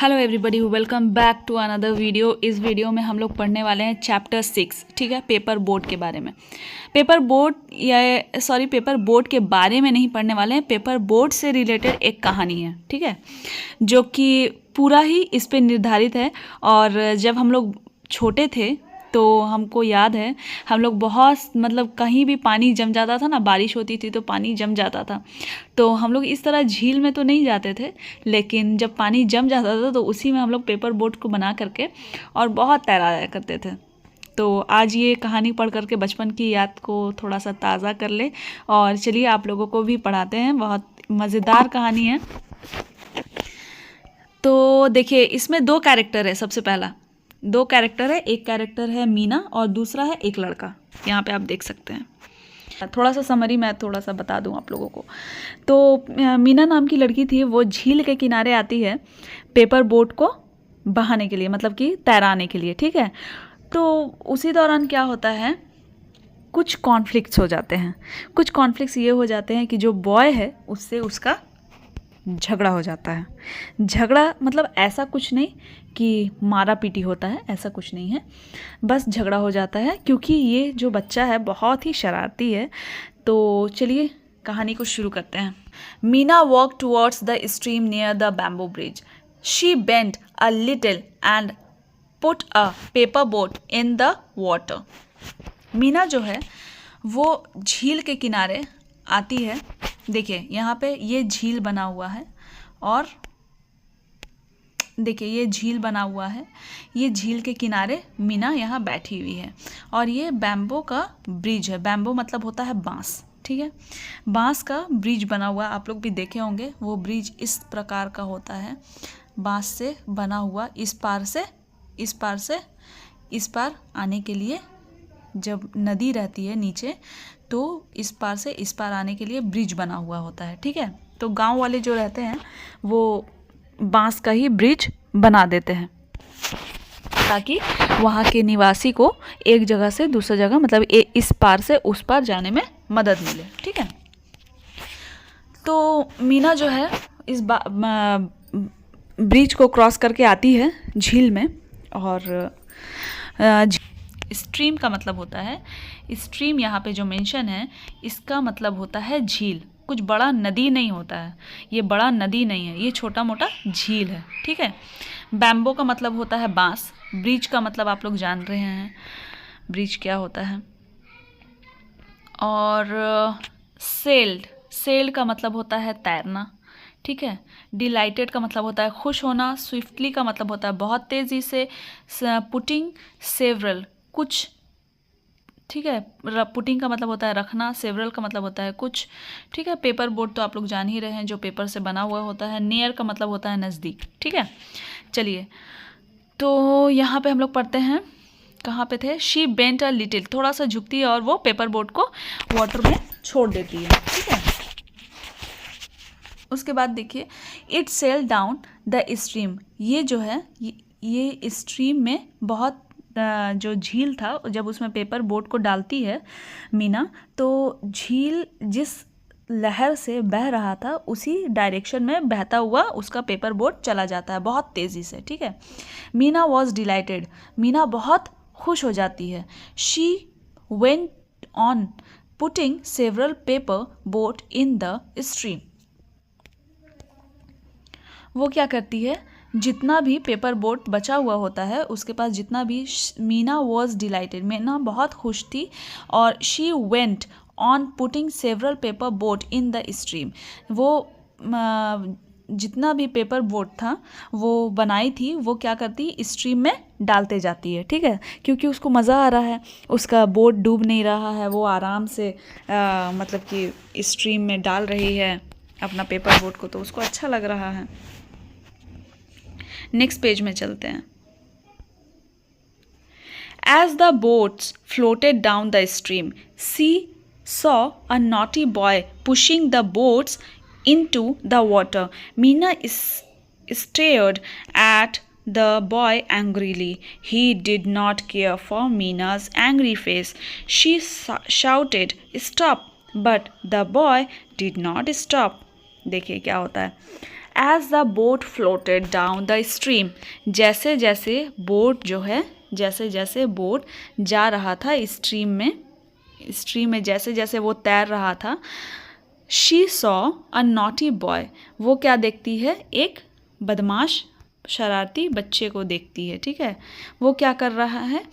Hello everybody, welcome back to another video. इस video में हम लोग पढ़ने वाले हैं चैप्टर 6, ठीक है, पेपर बोट के बारे में। पेपर बोट के बारे में नहीं पढ़ने वाले हैं, पेपर बोट से रिलेटेड एक कहानी है, ठीक है, जो कि पूरा ही इस पे निर्धारित है। और जब हम लोग छोटे थे तो हमको याद है, हम लोग बहुत कहीं भी पानी जम जाता था ना, बारिश होती थी तो पानी जम जाता था, तो हम लोग इस तरह झील में तो नहीं जाते थे, लेकिन जब पानी जम जाता था तो उसी में हम लोग पेपर बोट को बना करके और बहुत तैराया करते थे। तो आज ये कहानी पढ़ करके बचपन की याद को थोड़ा सा ताज़ा कर ले, और चलिए आप लोगों को भी पढ़ाते हैं। बहुत मज़ेदार कहानी है। तो देखिए, इसमें दो कैरेक्टर है। सबसे पहला दो कैरेक्टर है, एक कैरेक्टर है मीना और दूसरा है एक लड़का। यहाँ पे आप देख सकते हैं। थोड़ा सा समरी मैं थोड़ा सा बता दूं आप लोगों को। तो मीना नाम की लड़की थी, वो झील के किनारे आती है पेपर बोट को बहाने के लिए, मतलब कि तैराने के लिए, ठीक है। तो उसी दौरान क्या होता है, कुछ कॉन्फ्लिक्ट्स हो जाते हैं। कुछ कॉन्फ्लिक्ट्स ये हो जाते हैं कि जो बॉय है उससे उसका झगड़ा हो जाता है। झगड़ा मतलब ऐसा कुछ नहीं कि मारा पीटी होता है, ऐसा कुछ नहीं है, बस झगड़ा हो जाता है क्योंकि ये जो बच्चा है बहुत ही शरारती है। तो चलिए कहानी को शुरू करते हैं। Meena walk towards the stream near the bamboo bridge. She bent a little and put a paper boat in the water. Meena जो है वो झील के किनारे आती है। देखिए यहाँ पे ये झील बना हुआ है, और देखिए ये झील बना हुआ है। ये झील के किनारे मीना यहाँ बैठी हुई है, और ये बैम्बो का ब्रिज है। बैम्बो मतलब होता है बांस, ठीक है। बांस का ब्रिज बना हुआ, आप लोग भी देखे होंगे। वो ब्रिज इस प्रकार का होता है, बांस से बना हुआ। इस पार से इस पार आने के लिए, जब नदी रहती है नीचे, तो इस पार से इस पार आने के लिए ब्रिज बना हुआ होता है, ठीक है। तो गांव वाले जो रहते हैं वो बांस का ही ब्रिज बना देते हैं ताकि वहाँ के निवासी को एक जगह से दूसरी जगह, मतलब इस पार से उस पार जाने में मदद मिले, ठीक है। तो मीना जो है इस ब्रिज को क्रॉस करके आती है झील में। और स्ट्रीम का मतलब होता है, स्ट्रीम यहाँ पे जो मेंशन है इसका मतलब होता है झील। कुछ बड़ा नदी नहीं होता है, ये बड़ा नदी नहीं है, ये छोटा मोटा झील है, ठीक है। बैम्बो का मतलब होता है बांस। ब्रिज का मतलब आप लोग जान रहे हैं ब्रिज क्या होता है। और सेल्ड का मतलब होता है तैरना, ठीक है। डिलाइटेड का मतलब होता है खुश होना। स्विफ्टली का मतलब होता है बहुत तेज़ी से। पुटिंग सेवरल कुछ, ठीक है। पुटिंग का मतलब होता है रखना। सेवरल का मतलब होता है कुछ, ठीक है। पेपर बोट तो आप लोग जान ही रहे हैं, जो पेपर से बना हुआ होता है। नियर का मतलब होता है नज़दीक, ठीक है। चलिए, तो यहाँ पे हम लोग पढ़ते हैं, कहाँ पे थे। शी बेंट अ लिटिल, थोड़ा सा झुकती है और वो पेपर बोट को वाटर में छोड़ देती है, ठीक है। उसके बाद देखिए, it sail down the stream. ये जो है ये स्ट्रीम में बहुत जो झील था, जब उसमें पेपर बोट को डालती है मीना, तो झील जिस लहर से बह रहा था उसी डायरेक्शन में बहता हुआ उसका पेपर बोट चला जाता है बहुत तेज़ी से, ठीक है। मीना वॉज डिलाइटेड, मीना बहुत खुश हो जाती है। She went on putting several paper boat in the stream. वो क्या करती है, जितना भी पेपर बोट बचा हुआ होता है उसके पास जितना भी, मीना वॉज डिलाइटेड, मीना बहुत खुश थी। और she went on putting several paper boat in the stream. वो जितना भी पेपर बोट था वो बनाई थी, वो क्या करती, स्ट्रीम में डालते जाती है, ठीक है। क्योंकि उसको मज़ा आ रहा है, उसका बोट डूब नहीं रहा है, वो आराम से मतलब कि स्ट्रीम में डाल रही है अपना पेपर बोट को, तो उसको अच्छा लग रहा है। नेक्स्ट पेज में चलते हैं। As the boats floated down the stream, she saw a naughty boy pushing the boats into the water. Meena stared at the boy angrily. He did not care for Meena's angry face. She shouted, "Stop!" But the boy did not stop. देखिए क्या होता है। As the boat floated down the stream, जैसे जैसे boat जो है, जैसे जैसे बोट जा रहा था स्ट्रीम में जैसे जैसे वो तैर रहा था, she saw a naughty boy, वो क्या देखती है, एक बदमाश शरारती बच्चे को देखती है, ठीक है। वो क्या कर रहा है,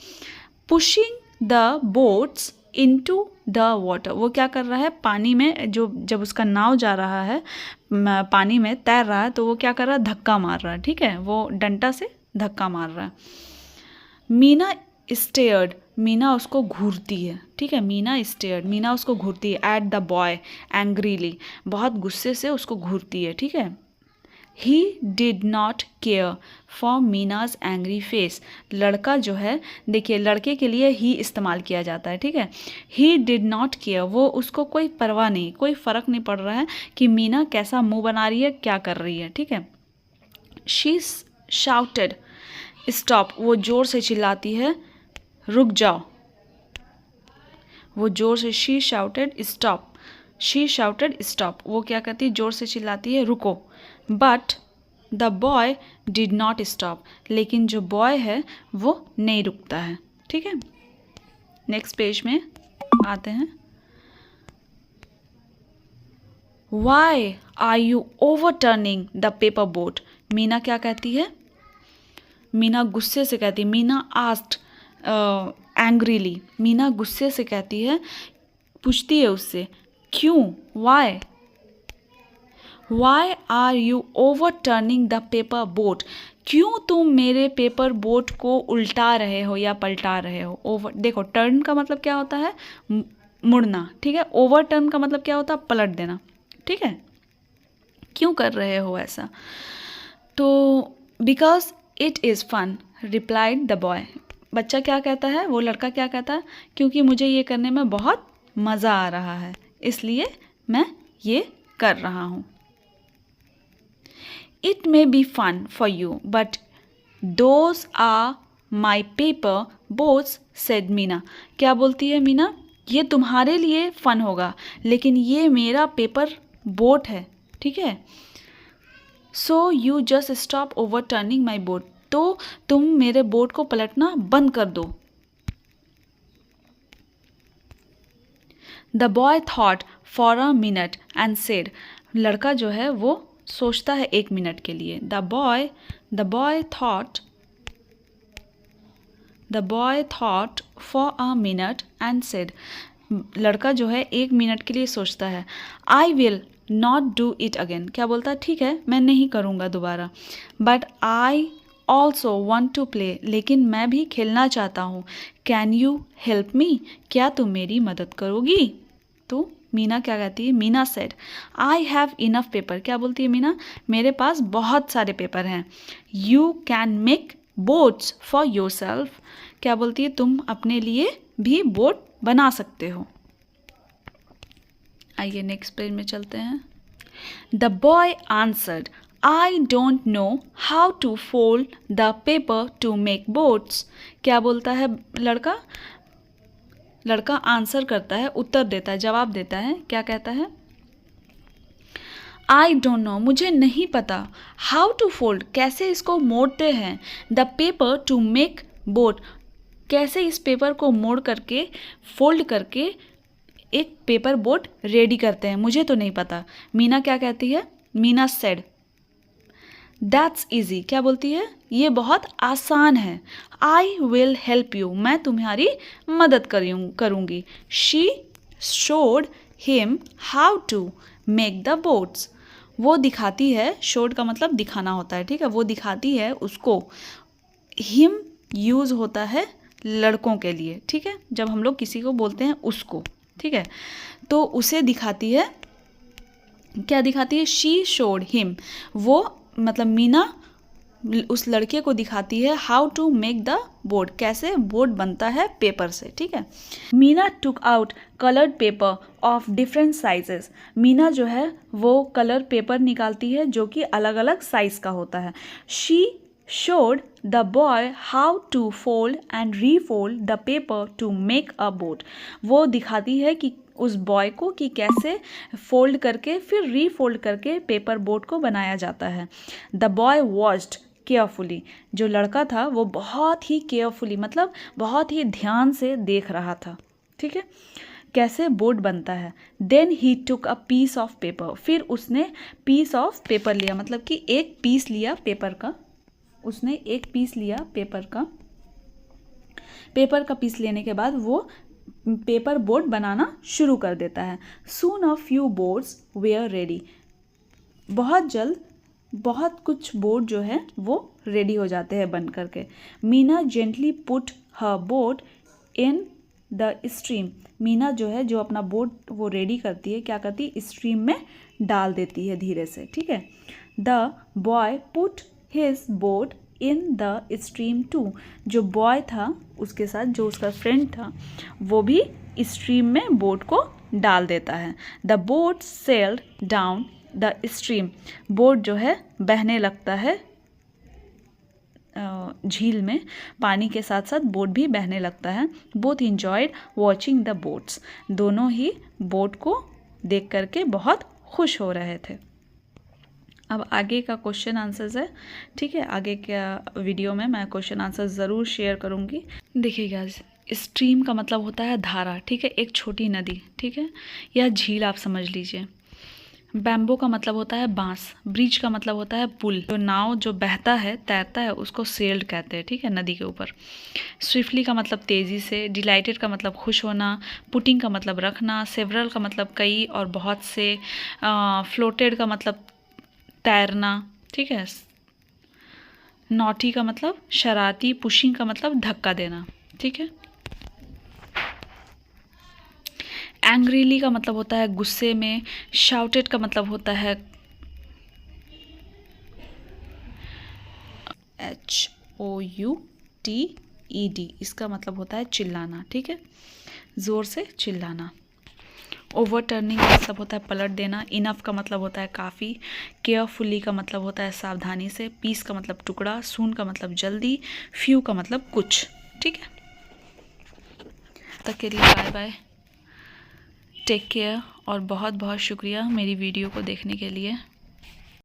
pushing the boats into the water, वो क्या कर रहा है, पानी में जो जब उसका नाव जा रहा है पानी में तैर रहा है, तो वो क्या कर रहा है, धक्का मार रहा है, ठीक है, वो डंडा से धक्का मार रहा है। मीना स्टेयर्ड, मीना उसको घूरती है, ठीक है, मीना स्टेयर्ड, मीना उसको घूरती है, एट द बॉय एंग्रीली, बहुत गुस्से से उसको घूरती है, ठीक है। He did not care for Meena's angry face, लड़का जो है, देखिए लड़के के लिए ही इस्तेमाल किया जाता है, ठीक है। ही डिड नॉट केयर, वो उसको कोई परवाह नहीं, कोई फ़र्क नहीं पड़ रहा है कि मीना कैसा मुंह बना रही है, क्या कर रही है, ठीक है। शी शाउटेड स्टॉप, वो ज़ोर से चिल्लाती है, रुक जाओ, वो ज़ोर से, she shouted stop, she shouted stop, वो क्या करती है, ज़ोर से चिल्लाती है, रुको। But the boy did not stop, लेकिन जो बॉय है वो नहीं रुकता है, ठीक है। नेक्स्ट पेज में आते हैं। Why are you overturning the paper boat, Meena क्या कहती है, मीना गुस्से से कहती है, मीना आस्क्ड एंग्रीली, मीना गुस्से से कहती है, पूछती है उससे, क्यों, why, why are you overturning the paper boat, क्यों तुम मेरे पेपर बोट को उल्टा रहे हो या पलटा रहे हो। ओवर, देखो टर्न का मतलब क्या होता है, मुड़ना, ठीक है। ओवर टर्न का मतलब क्या होता है, पलट देना, ठीक है। क्यों कर रहे हो ऐसा, तो because it is fun, replied the boy, बच्चा क्या कहता है, वो लड़का क्या कहता है, क्योंकि मुझे ये करने में बहुत मज़ा आ रहा है, इसलिए मैं ये कर रहा हूँ। It may be fun for you, but those are my paper boats, said Meena. क्या बोलती है मीना, ये तुम्हारे लिए फन होगा, लेकिन ये मेरा पेपर बोट है, ठीक है। So you just stop overturning my boat, तो तुम मेरे बोट को पलटना बंद कर दो। The boy thought for a minute and said, लड़का जो है वो सोचता है 1 मिनट के लिए। The boy thought for a minute and said, लड़का जो है 1 मिनट के लिए सोचता है, I will not do it again, क्या बोलता है, ठीक है मैं नहीं करूँगा दोबारा। But I also want to play, लेकिन मैं भी खेलना चाहता हूँ। Can you help me, क्या तुम मेरी मदद करोगी। तो मीना क्या कहती है, Meena said, I have enough paper, क्या बोलती है मीना, मेरे पास बहुत सारे पेपर हैं। You can make boats for your self, क्या बोलती है, तुम अपने लिए भी बोट बना सकते हो। आइए नेक्स्ट पेज में चलते हैं। The boy answered, I don't know how to fold the paper to make boats, क्या बोलता है लड़का आंसर करता है, उत्तर देता है, जवाब देता है, क्या कहता है, आई डोंट नो, मुझे नहीं पता, हाउ टू फोल्ड, कैसे इसको मोड़ते हैं, the paper to make boat, कैसे इस पेपर को मोड़ करके फोल्ड करके एक पेपर बोट रेडी करते हैं, मुझे तो नहीं पता। मीना क्या कहती है, मीना सेड, दैट्स ईजी, क्या बोलती है, ये बहुत आसान है। आई विल हेल्प यू, मैं तुम्हारी मदद करूँगी। She showed him how to make the boats, वो दिखाती है, शोड का मतलब दिखाना होता है, ठीक है, वो दिखाती है उसको। हिम यूज़ होता है लड़कों के लिए, ठीक है, जब हम लोग किसी को बोलते हैं उसको, ठीक है, तो उसे दिखाती है, क्या दिखाती है, शी शोड हिम, वो मतलब मीना उस लड़के को दिखाती है how to make the board, कैसे बोर्ड बनता है पेपर से, ठीक है। Meena took out coloured paper of different sizes, Meena जो है वो कलर पेपर निकालती है जो कि अलग अलग साइज का होता है। She showed the boy how to fold and refold the paper to make a boat, वो दिखाती है कि उस बॉय को कि कैसे फोल्ड करके फिर रीफोल्ड करके पेपर बोट को बनाया जाता है। द बॉय वॉच्ड केयरफुली, जो लड़का था वो बहुत ही केयरफुली मतलब बहुत ही ध्यान से देख रहा था, ठीक है, कैसे बोर्ड बनता है। Then he took a piece of paper, फिर उसने पीस ऑफ पेपर लिया, मतलब कि एक पीस लिया पेपर का, उसने एक पीस लिया पेपर का पीस लेने के बाद वो पेपर बोर्ड बनाना शुरू कर देता है। Soon a few boards were ready, बहुत जल्द बहुत कुछ बोर्ड जो है वो रेडी हो जाते हैं बन करके। Meena gently put her board in the stream, Meena जो है जो अपना बोर्ड वो रेडी करती है, क्या करती है, स्ट्रीम में डाल देती है धीरे से, ठीक है। The boy put his board in the stream too, जो बॉय था उसके साथ जो उसका फ्रेंड था वो भी स्ट्रीम में बोट को डाल देता है। The boat sailed down the stream, boat जो है बहने लगता है झील में, पानी के साथ साथ बोट भी बहने लगता है। Both enjoyed watching the boats, दोनों ही बोट को देख करके बहुत खुश हो रहे थे। अब आगे का क्वेश्चन आंसर्स है, ठीक है, आगे क्या वीडियो में मैं क्वेश्चन आंसर ज़रूर शेयर करूँगी। देखिएगा, स्ट्रीम का मतलब होता है धारा, ठीक है, एक छोटी नदी, ठीक है, या झील आप समझ लीजिए। बैम्बो का मतलब होता है बांस, ब्रिज का मतलब होता है पुल, जो नाव जो बहता है तैरता है उसको सेल्ड कहते हैं, ठीक है, नदी के ऊपर। स्विफ्टली का मतलब तेज़ी से, डिलाइटेड का मतलब खुश होना, पुटिंग का मतलब रखना, सेवरल का मतलब कई और बहुत से, फ्लोटेड का मतलब तैरना, ठीक है, नॉटी का मतलब शरारती, पुशिंग का मतलब धक्का देना, ठीक है। एंग्रीली का मतलब होता है गुस्से में, शाउटेड का मतलब होता है HOUTED, इसका मतलब होता है चिल्लाना, ठीक है, ज़ोर से चिल्लाना। ओवरटर्निंग का मतलब होता है पलट देना। इनफ का मतलब होता है काफ़ी। केयरफुली का मतलब होता है सावधानी से। पीस का मतलब टुकड़ा। सून का मतलब जल्दी। फ्यू का मतलब कुछ, ठीक है। तक के लिए बाय बाय, टेक केयर, और बहुत बहुत शुक्रिया मेरी वीडियो को देखने के लिए।